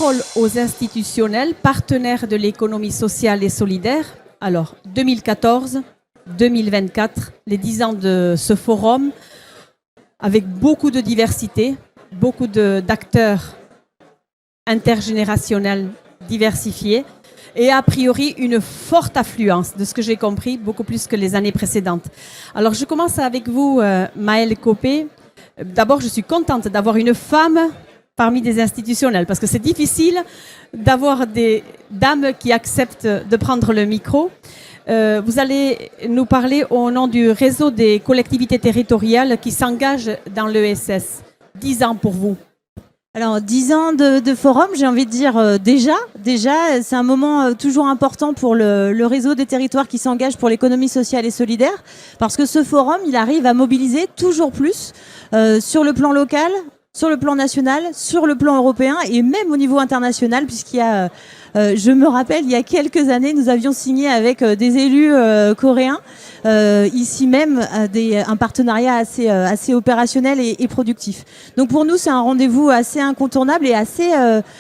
parole aux institutionnels, partenaires de l'économie sociale et solidaire. Alors, 2014, 2024, les 10 ans de ce forum, avec beaucoup de diversité, beaucoup d'acteurs intergénérationnels diversifiés et a priori une forte affluence, de ce que j'ai compris, beaucoup plus que les années précédentes. Alors, je commence avec vous, Maëlle Copé. D'abord, je suis contente d'avoir une femme parmi des institutionnels, parce que c'est difficile d'avoir des dames qui acceptent de prendre le micro. Vous allez nous parler au nom du réseau des collectivités territoriales qui s'engagent dans l'ESS. 10 ans pour vous. Alors, 10 ans de forum, j'ai envie de dire déjà, c'est un moment toujours important pour le réseau des territoires qui s'engagent pour l'économie sociale et solidaire, parce que ce forum, il arrive à mobiliser toujours plus sur le plan local, sur le plan national, sur le plan européen et même au niveau international, puisqu'il y a, je me rappelle, il y a quelques années, nous avions signé avec des élus coréens, ici même, un partenariat assez opérationnel et productif. Donc pour nous, c'est un rendez-vous assez incontournable et assez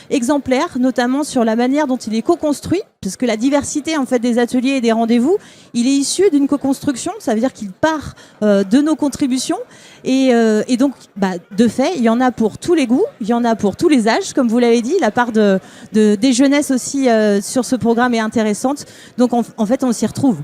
exemplaire, notamment sur la manière dont il est co-construit, parce que la diversité en fait des ateliers et des rendez-vous, il est issu d'une co-construction, ça veut dire qu'il part de nos contributions. Et donc, de fait, il y en a pour tous les goûts, il y en a pour tous les âges, comme vous l'avez dit. La part des jeunesses aussi sur ce programme est intéressante. Donc, en fait, on s'y retrouve.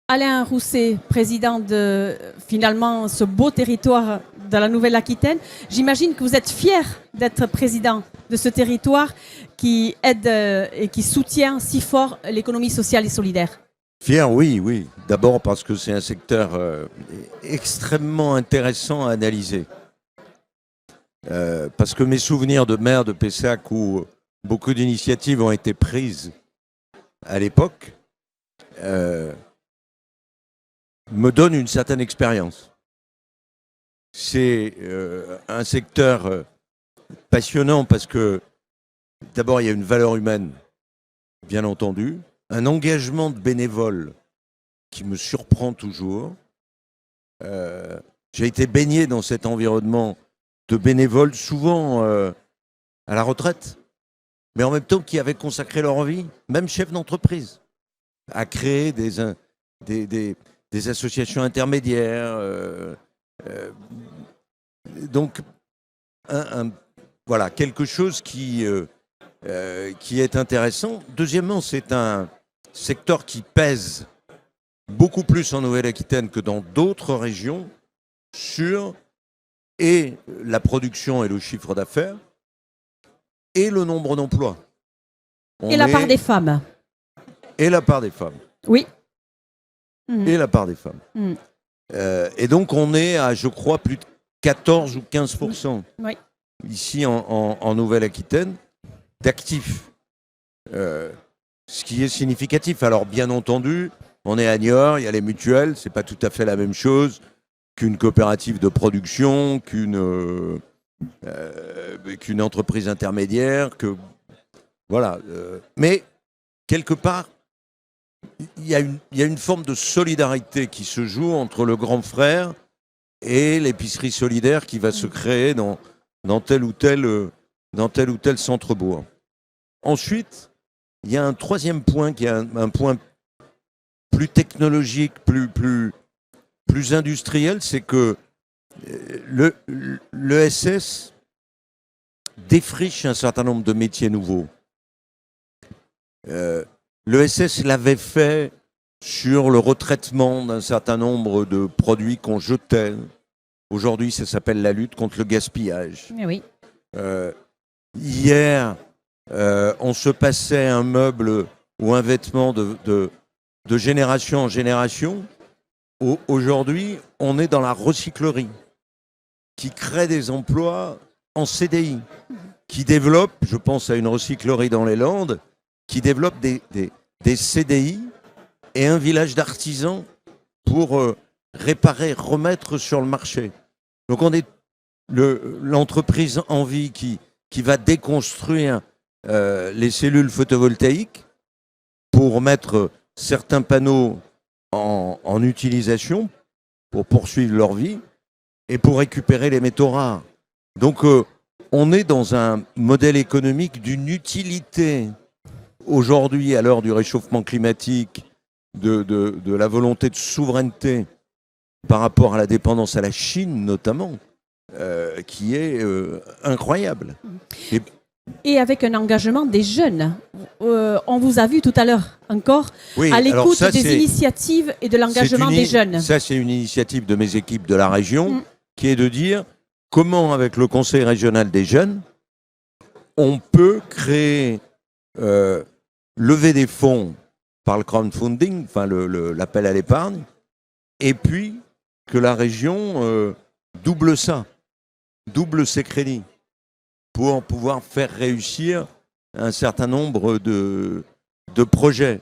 Alain Rousset, président de finalement ce beau territoire de la Nouvelle-Aquitaine. J'imagine que vous êtes fier d'être président de ce territoire qui aide et qui soutient si fort l'économie sociale et solidaire. Fier, oui. D'abord parce que c'est un secteur extrêmement intéressant à analyser. Parce que mes souvenirs de maire de Pessac, où beaucoup d'initiatives ont été prises à l'époque, me donnent une certaine expérience. C'est un secteur passionnant parce que d'abord il y a une valeur humaine, bien entendu, un engagement de bénévoles qui me surprend toujours. J'ai été baigné dans cet environnement de bénévoles, souvent à la retraite, mais en même temps qui avaient consacré leur vie, même chefs d'entreprise, à créer des associations intermédiaires. Donc, voilà, quelque chose qui est intéressant. Deuxièmement, c'est un secteur qui pèse beaucoup plus en Nouvelle-Aquitaine que dans d'autres régions sur et la production et le chiffre d'affaires et le nombre d'emplois. Et la part des femmes. Et la part des femmes. Oui. Et la part des femmes. Et donc, on est à, je crois, plus de 14 ou 15% ici en Nouvelle-Aquitaine d'actifs. Ce qui est significatif. Alors, bien entendu, on est à Niort, il y a les mutuelles, c'est pas tout à fait la même chose qu'une coopérative de production, qu'une entreprise intermédiaire, voilà. Mais quelque part, il y a une forme de solidarité qui se joue entre le grand frère et l'épicerie solidaire qui va se créer dans tel ou tel centre-bourg. Ensuite, il y a un troisième point qui est un point plus technologique, plus industriel, c'est que l'ESS défriche un certain nombre de métiers nouveaux. L'ESS l'avait fait sur le retraitement d'un certain nombre de produits qu'on jetait. Aujourd'hui, ça s'appelle la lutte contre le gaspillage. Oui. Hier, on se passait un meuble ou un vêtement de génération en génération. Aujourd'hui, on est dans la recyclerie qui crée des emplois en CDI, qui développe, je pense à une recyclerie dans les Landes, qui développe des CDI et un village d'artisans pour réparer, remettre sur le marché. Donc on est l'entreprise Envie qui va déconstruire les cellules photovoltaïques pour mettre certains panneaux en utilisation pour poursuivre leur vie et pour récupérer les métaux rares. Donc on est dans un modèle économique d'une utilité. Aujourd'hui, à l'heure du réchauffement climatique, de la volonté de souveraineté par rapport à la dépendance à la Chine notamment, qui est incroyable. Et avec un engagement des jeunes. On vous a vu tout à l'heure encore à l'écoute des initiatives et de l'engagement des jeunes. Ça, c'est une initiative de mes équipes de la région qui est de dire comment, avec le Conseil régional des jeunes, on peut créer, lever des fonds par le crowdfunding, enfin l'appel à l'épargne, et puis que la région double ses crédits pour pouvoir faire réussir un certain nombre de projets.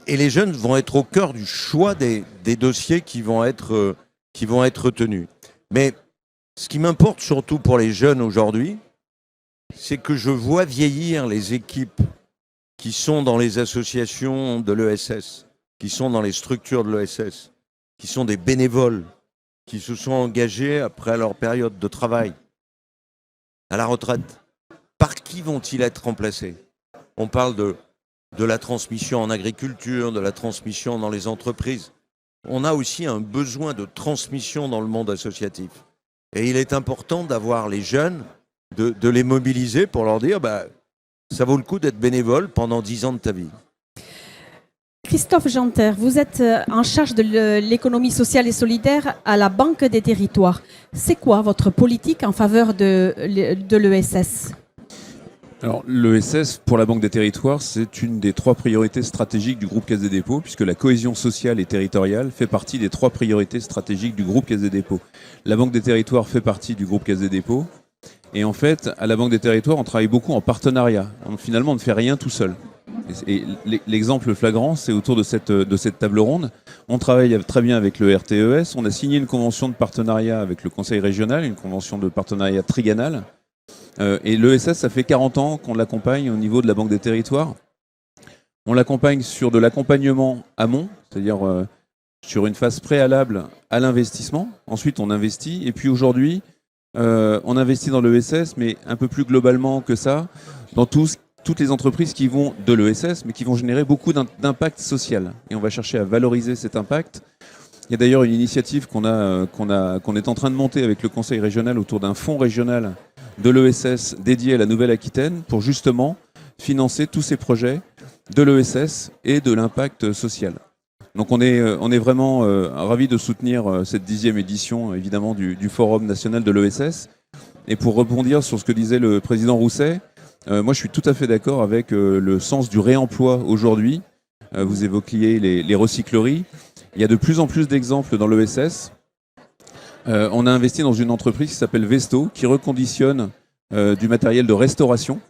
Et les jeunes vont être au cœur du choix des dossiers qui vont être retenus. Mais ce qui m'importe surtout pour les jeunes aujourd'hui, c'est que je vois vieillir les équipes qui sont dans les associations de l'ESS, qui sont dans les structures de l'ESS, qui sont des bénévoles, qui se sont engagés après leur période de travail à la retraite. Par qui vont-ils être remplacés? On parle de la transmission en agriculture, de la transmission dans les entreprises. On a aussi un besoin de transmission dans le monde associatif. Et il est important d'avoir les jeunes, de les mobiliser pour leur dire ça vaut le coup d'être bénévole pendant 10 ans de ta vie. Christophe Janter, vous êtes en charge de l'économie sociale et solidaire à la Banque des Territoires. C'est quoi votre politique en faveur de l'ESS ? Alors, l'ESS, pour la Banque des Territoires, c'est une des 3 priorités stratégiques du groupe Caisse des Dépôts, puisque la cohésion sociale et territoriale fait partie des 3 priorités stratégiques du groupe Caisse des Dépôts. La Banque des Territoires fait partie du groupe Caisse des Dépôts. Et en fait, à la Banque des Territoires, on travaille beaucoup en partenariat. Finalement, on ne fait rien tout seul. Et l'exemple flagrant, c'est autour de cette table ronde. On travaille très bien avec le RTES. On a signé une convention de partenariat avec le Conseil régional, une convention de partenariat triennale. Et l'ESS, ça fait 40 ans qu'on l'accompagne au niveau de la Banque des Territoires. On l'accompagne sur de l'accompagnement amont, c'est-à-dire sur une phase préalable à l'investissement. Ensuite, on investit. Et puis aujourd'hui, on investit dans l'ESS, mais un peu plus globalement que ça, dans toutes les entreprises qui vont de l'ESS, mais qui vont générer beaucoup d'impact social. Et on va chercher à valoriser cet impact. Il y a d'ailleurs une initiative qu'on est en train de monter avec le Conseil régional autour d'un fonds régional de l'ESS dédié à la Nouvelle-Aquitaine pour justement financer tous ces projets de l'ESS et de l'impact social. Donc on est vraiment ravis de soutenir cette 10e édition évidemment du Forum national de l'ESS. Et pour rebondir sur ce que disait le président Rousset, moi je suis tout à fait d'accord avec le sens du réemploi aujourd'hui. Vous évoquiez les recycleries. Il y a de plus en plus d'exemples dans l'ESS. On a investi dans une entreprise qui s'appelle Vesto, qui reconditionne du matériel de restauration.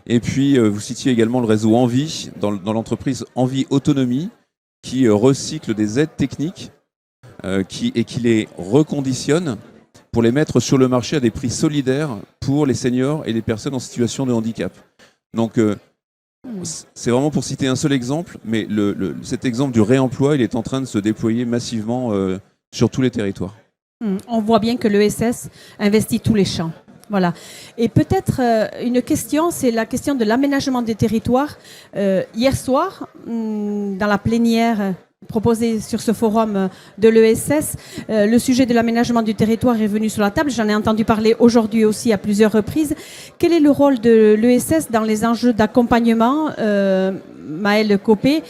Et puis, vous citiez également le réseau Envie, dans l'entreprise Envie Autonomie, qui recycle des aides techniques et qui les reconditionne pour les mettre sur le marché à des prix solidaires pour les seniors et les personnes en situation de handicap. Donc, c'est vraiment pour citer un seul exemple, mais cet exemple du réemploi, il est en train de se déployer massivement sur tous les territoires. On voit bien que l'ESS investit tous les champs. Voilà. Et peut-être une question, c'est la question de l'aménagement des territoires. Hier soir, dans la plénière proposée sur ce forum de l'ESS, le sujet de l'aménagement du territoire est venu sur la table. J'en ai entendu parler aujourd'hui aussi à plusieurs reprises. Quel est le rôle de l'ESS dans les enjeux d'accompagnement, Maëlle Copé,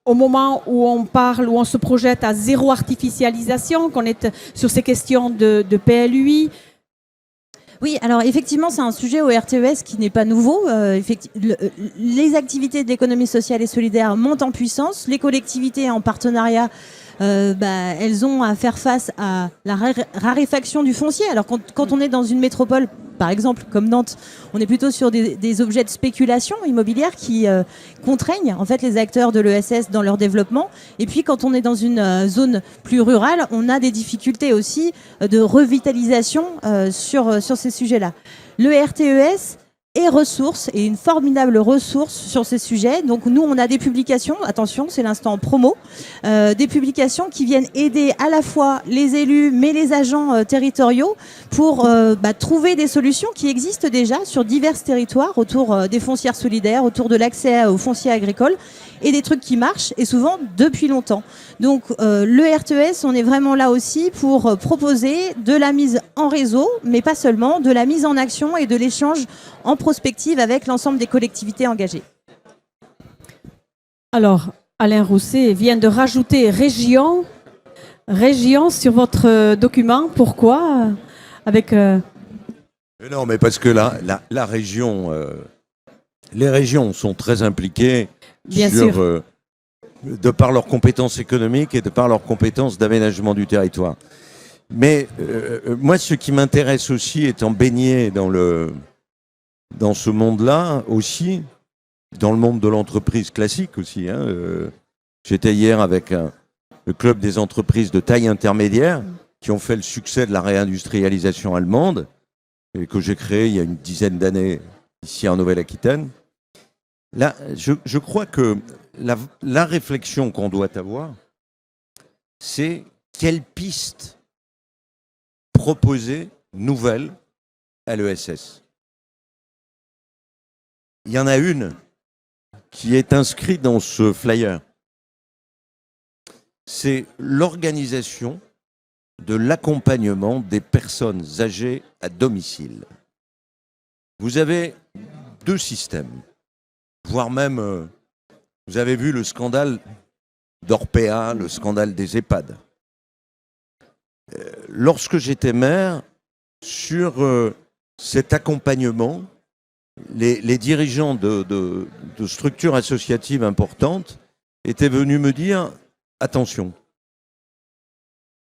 au moment où on parle, où on se projette à zéro artificialisation, qu'on est sur ces questions de PLUI? Oui, alors effectivement, c'est un sujet au RTES qui n'est pas nouveau. Les activités de l'économie sociale et solidaire montent en puissance. Les collectivités en partenariat, elles ont à faire face à la raréfaction du foncier. Alors quand on est dans une métropole, par exemple comme Nantes, on est plutôt sur des objets de spéculation immobilière qui contraignent en fait les acteurs de l'ESS dans leur développement. Et puis quand on est dans une zone plus rurale, on a des difficultés aussi de revitalisation sur ces sujets-là. Le RTES et ressources, et une formidable ressource sur ces sujets. Donc nous, on a des publications, attention, c'est l'instant promo, des publications qui viennent aider à la fois les élus, mais les agents territoriaux pour trouver des solutions qui existent déjà sur divers territoires, autour des foncières solidaires, autour de l'accès aux fonciers agricoles, et des trucs qui marchent, et souvent depuis longtemps. Donc le RTS, on est vraiment là aussi pour proposer de la mise en réseau, mais pas seulement, de la mise en action et de l'échange en prospective avec l'ensemble des collectivités engagées. Alors, Alain Rousset vient de rajouter région sur votre document. Pourquoi avec Non, mais parce que la région, les régions sont très impliquées Bien sûr. De par leurs compétences économiques et de par leurs compétences d'aménagement du territoire. Mais moi, ce qui m'intéresse aussi, étant baigné dans ce monde-là aussi, dans le monde de l'entreprise classique aussi. J'étais hier avec le club des entreprises de taille intermédiaire qui ont fait le succès de la réindustrialisation allemande et que j'ai créé il y a une dizaine d'années ici en Nouvelle-Aquitaine. Là, je crois que la réflexion qu'on doit avoir, c'est quelle piste proposer nouvelle à l'ESS. Il y en a une qui est inscrite dans ce flyer. C'est l'organisation de l'accompagnement des personnes âgées à domicile. Vous avez deux systèmes, voire même, vous avez vu le scandale d'Orpea, le scandale des EHPAD. Lorsque j'étais maire, sur cet accompagnement, les dirigeants de structures associatives importantes étaient venus me dire « Attention,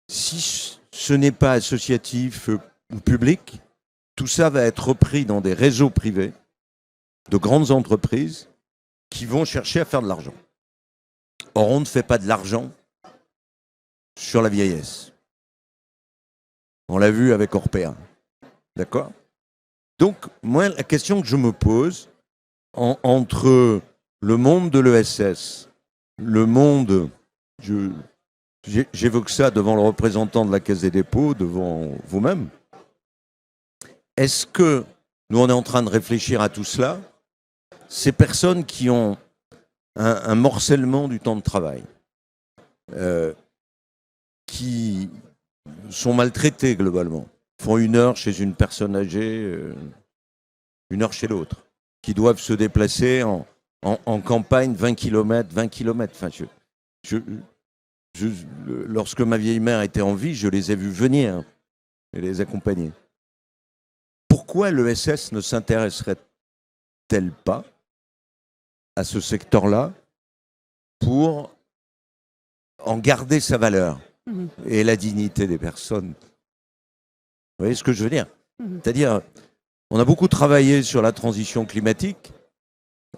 si ce n'est pas associatif ou public, tout ça va être repris dans des réseaux privés de grandes entreprises qui vont chercher à faire de l'argent. Or, on ne fait pas de l'argent sur la vieillesse. On l'a vu avec Orpea. D'accord ? Donc, moi, la question que je me pose, entre le monde de l'ESS, le monde, j'évoque ça devant le représentant de la Caisse des dépôts, devant vous-même, est-ce que nous, on est en train de réfléchir à tout cela, ces personnes qui ont un morcellement du temps de travail, qui sont maltraités globalement, font 1 heure chez une personne âgée, 1 heure chez l'autre, qui doivent se déplacer en campagne 20 km. Enfin, lorsque ma vieille mère était en vie, je les ai vus venir et les accompagner. Pourquoi l'ESS ne s'intéresserait-elle pas à ce secteur-là pour en garder sa valeur et la dignité des personnes? Vous voyez ce que je veux dire? C'est-à-dire, on a beaucoup travaillé sur la transition climatique,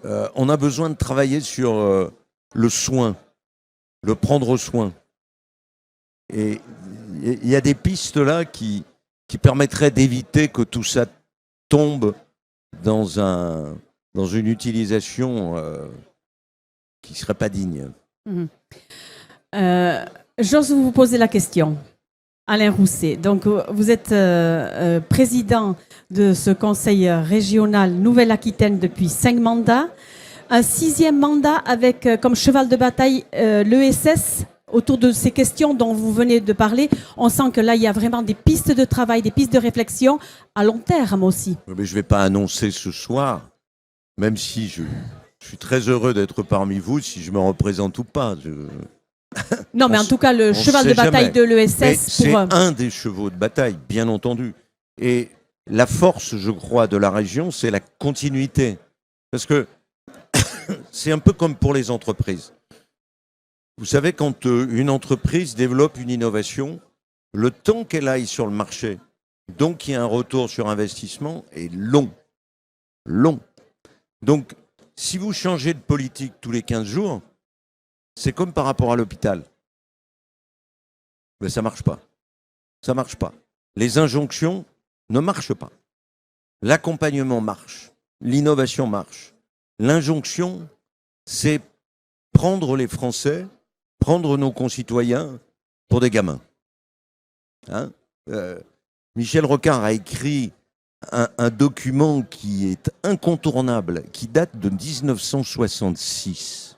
on a besoin de travailler sur le soin, le prendre soin. Et il y a des pistes là qui permettraient d'éviter que tout ça tombe dans une utilisation qui ne serait pas digne. J'ose vous poser la question. Alain Rousset, donc vous êtes président de ce conseil régional Nouvelle-Aquitaine depuis 5 mandats. Un 6e mandat avec comme cheval de bataille l'ESS autour de ces questions dont vous venez de parler. On sent que là, il y a vraiment des pistes de travail, des pistes de réflexion à long terme aussi. Mais je ne vais pas annoncer ce soir, même si je suis très heureux d'être parmi vous, si je me représente ou pas. Non, mais en tout cas, le cheval de bataille de l'ESS... C'est un des chevaux de bataille, bien entendu. Et la force, je crois, de la région, c'est la continuité. Parce que c'est un peu comme pour les entreprises. Vous savez, quand une entreprise développe une innovation, le temps qu'elle aille sur le marché, donc il y a un retour sur investissement, est long. Long. Donc, si vous changez de politique tous les 15 jours, c'est comme par rapport à l'hôpital. Mais ça ne marche pas. Ça ne marche pas. Les injonctions ne marchent pas. L'accompagnement marche. l'innovation marche. L'injonction, c'est prendre les Français, prendre nos concitoyens pour des gamins. Hein, Michel Rocard a écrit un document qui est incontournable, qui date de 1966.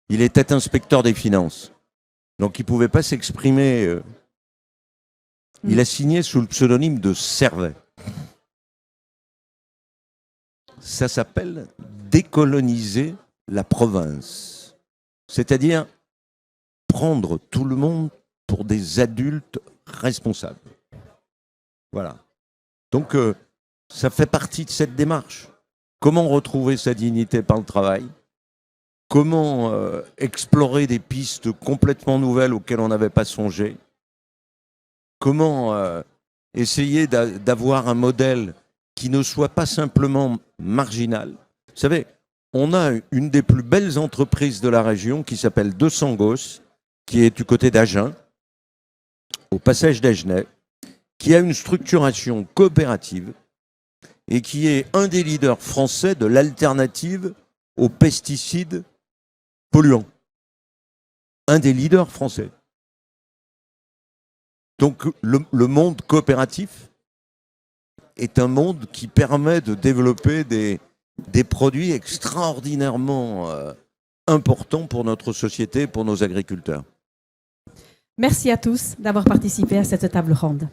Il était inspecteur des finances, donc il ne pouvait pas s'exprimer. Il a signé sous le pseudonyme de Servet. Ça s'appelle décoloniser la province. C'est-à-dire prendre tout le monde pour des adultes responsables. Voilà. Donc, ça fait partie de cette démarche. Comment retrouver sa dignité par le travail? Comment explorer des pistes complètement nouvelles auxquelles on n'avait pas songé? Comment essayer d'avoir un modèle qui ne soit pas simplement marginal? Vous savez, on a une des plus belles entreprises de la région qui s'appelle 200 Gosses, qui est du côté d'Agen, au passage d'Agenais, qui a une structuration coopérative et qui est un des leaders français de l'alternative aux pesticides polluants. Un des leaders français. Donc le monde coopératif est un monde qui permet de développer des produits extraordinairement importants pour notre société, pour nos agriculteurs. Merci à tous d'avoir participé à cette table ronde.